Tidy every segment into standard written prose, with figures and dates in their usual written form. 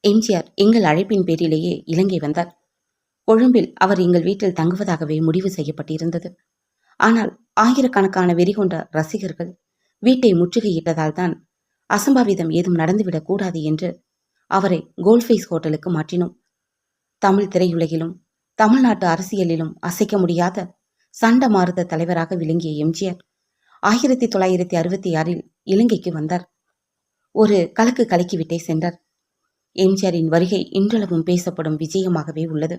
எம்ஜிஆர் எங்கள் அழைப்பின் பேரிலேயே இலங்கை வந்தார். கொழும்பில் அவர் எங்கள் வீட்டில் தங்குவதாகவே முடிவு செய்யப்பட்டிருந்தது. ஆனால் ஆயிரக்கணக்கான வெறிகொண்ட ரசிகர்கள் வீட்டை முற்றுகையிட்டதால் தான் அசம்பாவிதம் ஏதும் நடந்துவிடக் கூடாது என்று அவரை கோல்ஃபேஸ் ஹோட்டலுக்கு மாற்றினோம். தமிழ் திரையுலகிலும் தமிழ்நாட்டு அரசியலிலும் அசைக்க முடியாத சண்ட மாறுத தலைவராக விளங்கிய எம்ஜிஆர் 1966 இலங்கைக்கு வந்தார். ஒரு கலக்கு கலக்கிவிட்டே சென்றார். எம்ஜிஆரின் வருகை இன்றளவும் பேசப்படும் விஜயமாகவே உள்ளது.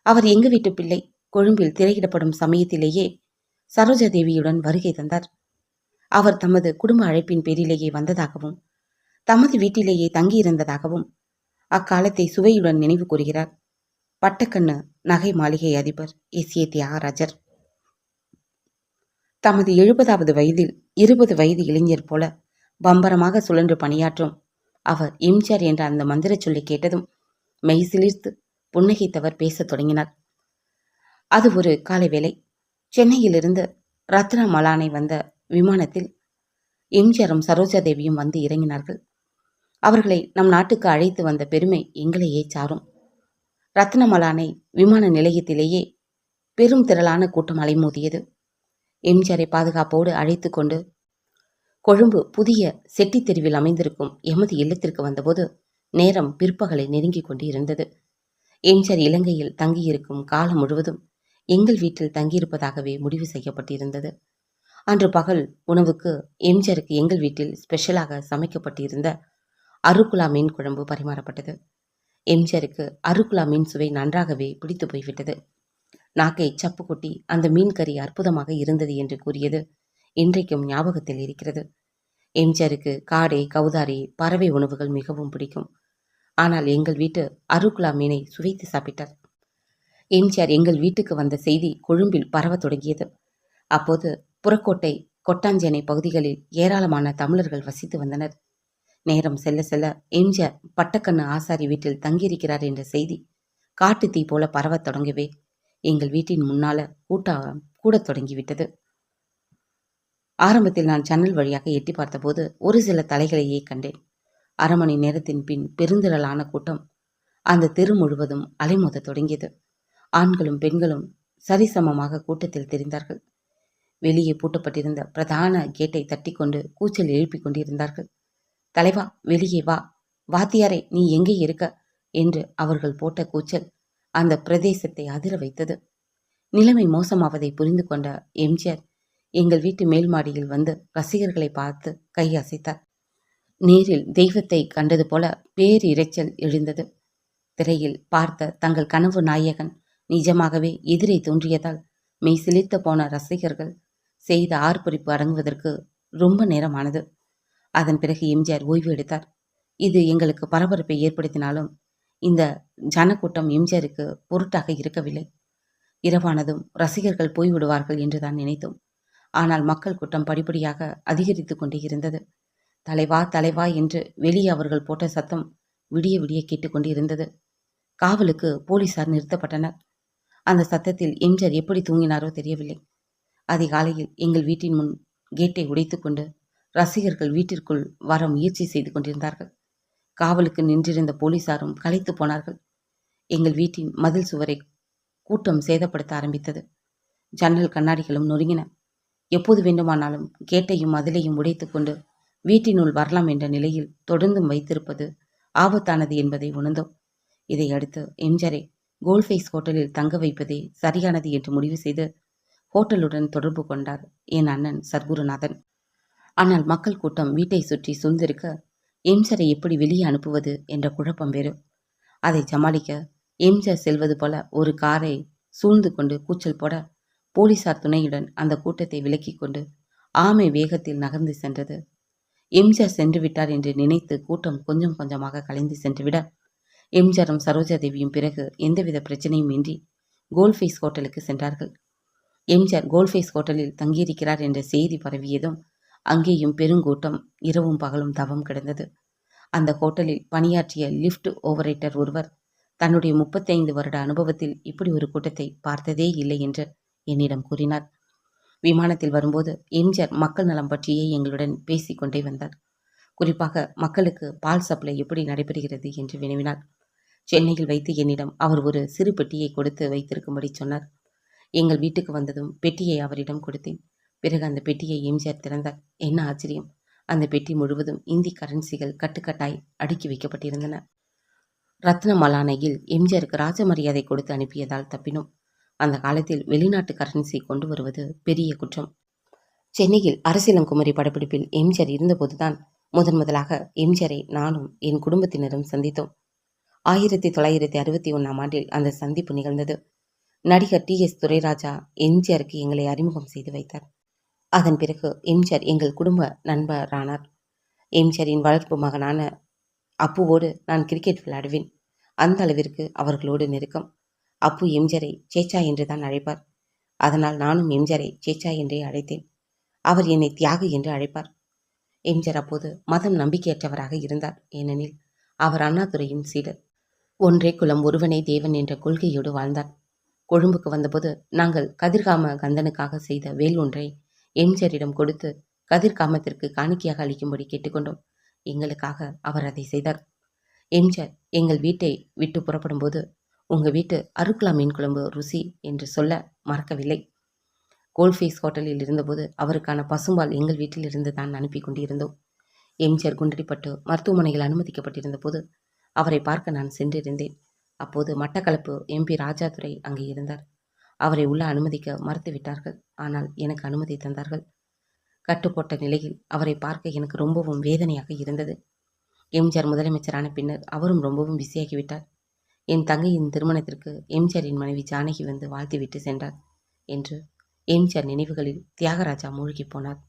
அவர் எங்க வீட்டு பிள்ளை கொழும்பில் திரையிடப்படும் சமயத்திலேயே சரோஜா தேவியுடன் வருகை தந்தார். அவர் தமது குடும்ப அழைப்பின் பேரிலேயே வந்ததாகவும் தமது வீட்டிலேயே தங்கியிருந்ததாகவும் அக்காலத்தை சுவையுடன் நினைவு கூறுகிறார் பட்டக்கண்ணு நகை மாளிகை அதிபர் எஸ்.ஏ. தியாகராஜர். தமது 70வது வயதில் 20 வயது இளைஞர் போல பம்பரமாக சுழன்று பணியாற்றும் அவர் எம்ஜிஆர் என்ற அந்த மந்திர சொல்லை கேட்டதும் மெய் சிலிர்த்து புன்னகைத்தவர் பேசத் தொடங்கினார். அது ஒரு காலை வேளை. சென்னையிலிருந்து ரத்னா மலானை வந்த விமானத்தில் எம்ஜிஆரும் சரோஜா தேவியும் வந்து இறங்கினார்கள். அவர்களை நம் நாட்டுக்கு அழைத்து வந்த பெருமை எங்களையே சாரும். ரத்னமலானை விமான நிலையத்திலேயே பெரும் திரளான கூட்டம் அலைமோதியது. எம்ஜிஆரை பாதுகாப்போடு அழைத்து கொண்டு கொழும்பு புதிய செட்டி தெருவில் அமைந்திருக்கும் எமது இல்லத்திற்கு வந்தபோது நேரம் பிற்பகலை நெருங்கிக் கொண்டு இருந்தது. எம்ஜிஆர் இலங்கையில் தங்கியிருக்கும் காலம் முழுவதும் எங்கள் வீட்டில் தங்கியிருப்பதாகவே முடிவு செய்யப்பட்டிருந்தது. அன்று பகல் உணவுக்கு எம்ஜிஆருக்கு எங்கள் வீட்டில் ஸ்பெஷலாக சமைக்கப்பட்டிருந்த அருக்குலா மீன் குழம்பு பரிமாறப்பட்டது. எம்ஜிஆருக்கு அருக்குலா மீன் சுவை நன்றாகவே பிடித்து போய்விட்டது. நாக்கை சப்பு கொட்டி அந்த மீன் கறி அற்புதமாக இருந்தது என்று கூறியது இன்றைக்கும் ஞாபகத்தில் இருக்கிறது. எம்ஜிஆருக்கு காடை, கவுதாரி, பறவை உணவுகள் மிகவும் பிடிக்கும். ஆனால் எங்கள் வீட்டு அருக்குலா மீனை சுவைத்து சாப்பிட்டார். எம்ஜிஆர் எங்கள் வீட்டுக்கு வந்த செய்தி கொழும்பில் பரவத் தொடங்கியது. அப்போது புறக்கோட்டை, கொட்டாஞ்சேனை பகுதிகளில் ஏராளமான தமிழர்கள் வசித்து வந்தனர். நேரம் செல்ல செல்ல எம்ஜிஆர் பட்டக்கண்ணு ஆசாரி வீட்டில் தங்கியிருக்கிறார் என்ற செய்தி காட்டு தீ போல பரவத் தொடங்கவே எங்கள் வீட்டின் முன்னால கூட்டம் கூடத் தொடங்கிவிட்டது. ஆரம்பத்தில் நான் ஜன்னல் வழியாக எட்டி பார்த்தபோது ஒரு சில தலைகளையே கண்டேன். அரை மணி நேரத்தின் பின் பெருந்திரளான கூட்டம் அந்த தெரு முழுவதும் அலைமோதத் தொடங்கியது. ஆண்களும் பெண்களும் சரிசமமாக கூட்டத்தில் தெரிந்தார்கள். வெளியே பூட்டப்பட்டிருந்த பிரதான கேட்டை தட்டி கொண்டு கூச்சல் எழுப்பிக் கொண்டிருந்தார்கள். தலைவா, வெளியே வா, வாத்தியாரே நீ எங்கே இருக்க என்று அவர்கள் போட்ட கூச்சல் அந்த பிரதேசத்தை அதிர வைத்தது. நிலைமை மோசமாவதை புரிந்து கொண்ட எம்ஜிஆர் எங்கள் வீட்டு மேல் மாடியில் வந்து ரசிகர்களை பார்த்து கை அசைத்தார். நேரில் தெய்வத்தை கண்டது போல பேரிரைச்சல் எழுந்தது. திரையில் பார்த்த தங்கள் கனவு நாயகன் நிஜமாகவே எதிரே தோன்றியதால் மெய் சிலிர்த்து போன ரசிகர்கள் செய்த ஆர்ப்பரிப்பு அடங்குவதற்கு ரொம்ப நேரமானது. அதன் பிறகு எம்ஜிஆர் ஓய்வு எடுத்தார். இது எங்களுக்கு பரபரப்பை ஏற்படுத்தினாலும் இந்த ஜனக்கூட்டம் எம்ஜிஆருக்கு பொருட்டாக இருக்கவில்லை. இரவானதும் ரசிகர்கள் போய்விடுவார்கள் என்றுதான் நினைத்தோம். ஆனால் மக்கள் கூட்டம் படிப்படியாக அதிகரித்து கொண்டே இருந்தது. தலைவா தலைவா என்று வெளியே அவர்கள் போட்ட சத்தம் விடிய விடிய கேட்டுக்கொண்டிருந்தது. காவலுக்கு போலீசார் நிறுத்தப்பட்டனர். அந்த சத்தத்தில் எம்ஜிஆர் எப்படி தூங்கினாரோ தெரியவில்லை. அதிகாலையில் எங்கள் வீட்டின் முன் கேட்டை உடைத்துக்கொண்டு ரசிகர்கள் வீட்டிற்குள் வர முயற்சி செய்து கொண்டிருந்தார்கள். காவலுக்கு நின்றிருந்த போலீசாரும் களைத்து போனார்கள். எங்கள் வீட்டின் மதில் சுவரை கூட்டம் சேதப்படுத்த ஆரம்பித்தது. ஜன்னல் கண்ணாடிகளும் நொறுங்கின. எப்போது வேண்டுமானாலும் கேட்டையும் மதிலையும் உடைத்துக்கொண்டு வீட்டினுள் வரலாம் என்ற நிலையில் தொடர்ந்தும் வைத்திருப்பது ஆபத்தானது என்பதை உணர்ந்தோம். இதையடுத்து எம்ஜிஆரை கோல்ஃபேஸ் ஹோட்டலில் தங்க வைப்பதே சரியானது என்று முடிவு செய்து ஹோட்டலுடன் தொடர்பு கொண்டார் என் அண்ணன் சர்க்குருநாதன். ஆனால் மக்கள் கூட்டம் வீட்டை சுற்றி சூழ்ந்திருக்க எம்ஜிஆரை எப்படி வெளியே அனுப்புவது என்ற குழப்பம் வேறு. அதை சமாளிக்க எம்ஜிஆர் செல்வது போல ஒரு காரை சூழ்ந்து கொண்டு கூச்சல் போட போலீசார் துணையுடன் அந்த கூட்டத்தை விலக்கி கொண்டு ஆமை வேகத்தில் நகர்ந்து சென்றது. எம்ஜிஆர் சென்று விட்டார் என்று நினைத்து கூட்டம் கொஞ்சம் கொஞ்சமாக கலைந்து சென்றுவிட எம்ஜிஆரும் சரோஜா தேவியும் பிறகு எந்தவித பிரச்சனையும் இன்றி கோல்ஃபேஸ் ஹோட்டலுக்கு சென்றார்கள். எம்ஜிஆர் கோல்ஃபேஸ் ஹோட்டலில் தங்கியிருக்கிறார் என்ற செய்தி பரவியதும் அங்கேயும் பெருங்கூட்டம் இரவும் பகலும் தவம் கிடந்தது. அந்த ஹோட்டலில் பணியாற்றிய லிஃப்ட் ஓவரேட்டர் ஒருவர் தன்னுடைய 35 வருட அனுபவத்தில் இப்படி ஒரு கூட்டத்தை பார்த்ததே இல்லை என்று என்னிடம் கூறினார். விமானத்தில் வரும்போது எம்ஜிஆர் மக்கள் நலம் பற்றியே எங்களுடன் பேசிக்கொண்டே வந்தார். குறிப்பாக மக்களுக்கு பால் சப்ளை எப்படி நடைபெறுகிறது என்று வினவினார். சென்னையில் வைத்து என்னிடம் அவர் ஒரு சிறு பெட்டியை கொடுத்து வைத்திருக்கும்படி சொன்னார். எங்கள் வீட்டுக்கு வந்ததும் பெட்டியை அவரிடம் கொடுத்தேன். பிறகு அந்த பெட்டியை எம்ஜிஆர் திறந்தார். என்ன ஆச்சரியம்! அந்த பெட்டி முழுவதும் இந்தி கரன்சிகள் கட்டுக்கட்டாய் அடுக்கி வைக்கப்பட்டிருந்தன. ரத்னமலானையில் எம்ஜிஆருக்கு ராஜ மரியாதை கொடுத்து அனுப்பியதால் தப்பினோம். அந்த காலத்தில் வெளிநாட்டு கரன்சி கொண்டு வருவது பெரிய குற்றம். சென்னையில் அரசியலங்குமரி படப்பிடிப்பில் எம்ஜிஆர் இருந்தபோதுதான் முதலாக எம்ஜிஆரை நானும் என் குடும்பத்தினரும் சந்தித்தோம். 1961 ஆண்டில் அந்த சந்திப்பு நிகழ்ந்தது. நடிகர் TS துரைராஜா எம்ஜிஆருக்கு எங்களை அறிமுகம் செய்து வைத்தார். அதன் பிறகு எம்ஜிஆர் எங்கள் குடும்ப நண்பரானார். எம்ஜிஆரின் வளர்ப்பு மகனான அப்புவோடு நான் கிரிக்கெட் விளையாடுவேன். அந்த அளவிற்கு அவர்களோடு நெருக்கம். அப்பு எம்ஜிஆரை சேச்சா என்று தான் அழைப்பார். அதனால் நானும் எம்ஜிஆரை சேச்சா என்றே அழைத்தேன். அவர் என்னை தியாகு என்று அழைப்பார். எம்ஜிஆர் அப்போது மதம் நம்பிக்கையற்றவராக இருந்தார். ஏனெனில் அவர் அண்ணாதுரையின் சீடர். ஒன்றே குலம் ஒருவனே தேவன் என்ற கொள்கையோடு வாழ்ந்தார். கொழும்புக்கு வந்தபோது நாங்கள் கதிர்காம கந்தனுக்காக செய்த வேல் ஒன்றை எம்ஜிஆரிடம் கொடுத்து கதிர்காமத்திற்கு காணிக்கையாக அளிக்கும்படி கேட்டுக்கொண்டோம். எங்களுக்காக அவர் அதை செய்தார். எம்ஜிஆர் எங்கள் வீட்டை விட்டு புறப்படும் போது உங்கள் வீட்டு அருக்குலா மீன் குழம்பு ருசி என்று சொல்ல மறக்கவில்லை. கோல்ஃபேஸ் ஹோட்டலில் இருந்தபோது அவருக்கான பசும்பால் எங்கள் வீட்டில் இருந்து தான் அனுப்பி கொண்டிருந்தோம். எம்ஜிஆர் குண்டடிப்பட்டு மருத்துவமனையில் அனுமதிக்கப்பட்டிருந்த போது அவரை பார்க்க நான் சென்றிருந்தேன். அப்போது மட்டக்களப்பு MP ராஜாதுரை அங்கே இருந்தார். அவரை உள்ள அனுமதிக்க மறுத்துவிட்டார்கள். ஆனால் எனக்கு அனுமதி தந்தார்கள். கட்டுப்போட்ட நிலையில் அவரை பார்க்க எனக்கு ரொம்பவும் வேதனையாக இருந்தது. எம்ஜிஆர் முதலமைச்சரான பின்னர் அவரும் ரொம்பவும் பிஸியாகிவிட்டார். என் தங்கையின் திருமணத்திற்கு எம்ஜிஆரின் மனைவி ஜானகி வந்து வாழ்த்திவிட்டு சென்றார் என்று எம்ஜிஆர் நினைவுகளில் தியாகராஜா மூழ்கி போனார்.